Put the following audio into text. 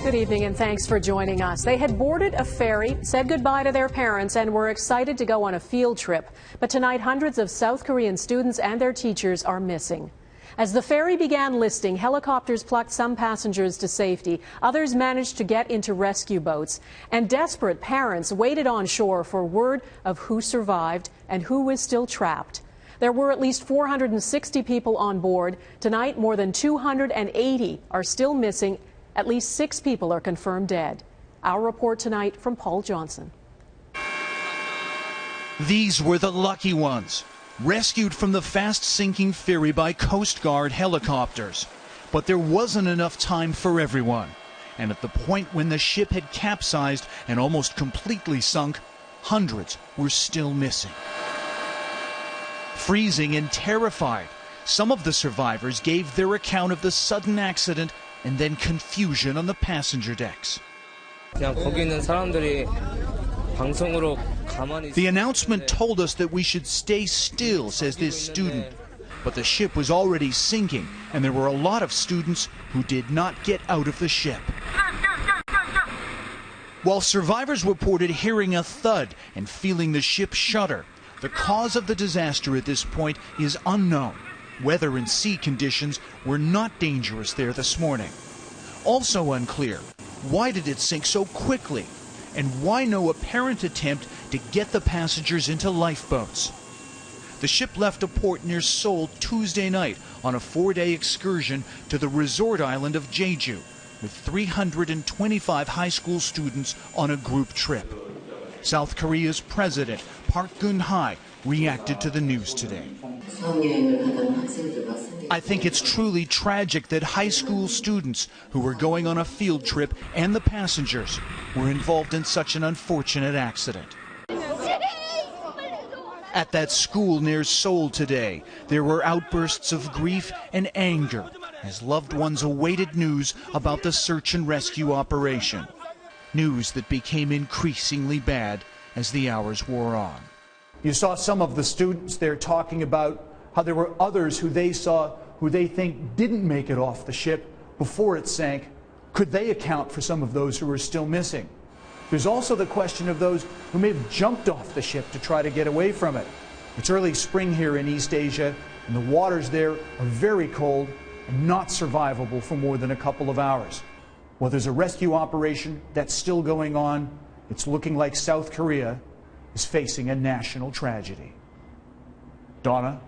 Good evening and thanks for joining us. They had boarded a ferry, said goodbye to their parents, and were excited to go on a field trip. But tonight, hundreds of South Korean students and their teachers are missing. As the ferry began listing, helicopters plucked some passengers to safety. Others managed to get into rescue boats. And desperate parents waited on shore for word of who survived and who is still trapped. There were at least 460 people on board. Tonight, more than 280 are still missing. At least 6 people are confirmed dead. Our report tonight from Paul Johnson. These were the lucky ones, rescued from the fast-sinking ferry by Coast Guard helicopters. But there wasn't enough time for everyone. And at the point when the ship had capsized and almost completely sunk, hundreds were still missing. Freezing and terrified, some of the survivors gave their account of the sudden accident and then confusion on the passenger decks. The announcement told us that we should stay still, says this student. But the ship was already sinking, and there were a lot of students who did not get out of the ship. While survivors reported hearing a thud and feeling the ship shudder, the cause of the disaster at this point is unknown. Weather and sea conditions were not dangerous there this morning. Also unclear, why did it sink so quickly? And why no apparent attempt to get the passengers into lifeboats? The ship left a port near Seoul Tuesday night on a 4-day excursion to the resort island of Jeju, with 325 high school students on a group trip. South Korea's President Park Geun-hye reacted to the news today. I think it's truly tragic that high school students who were going on a field trip and the passengers were involved in such an unfortunate accident. At that school near Seoul today, there were outbursts of grief and anger as loved ones awaited news about the search and rescue operation. News that became increasingly bad as the hours wore on. You saw some of the students there talking about how there were others who they saw who they think didn't make it off the ship before it sank. Could they account for some of those who are still missing? There's also the question of those who may have jumped off the ship to try to get away from it. It's early spring here in East Asia, and the waters there are very cold and not survivable for more than a couple of hours. Well, there's a rescue operation that's still going on. It's looking like South Korea is facing a national tragedy. Donna?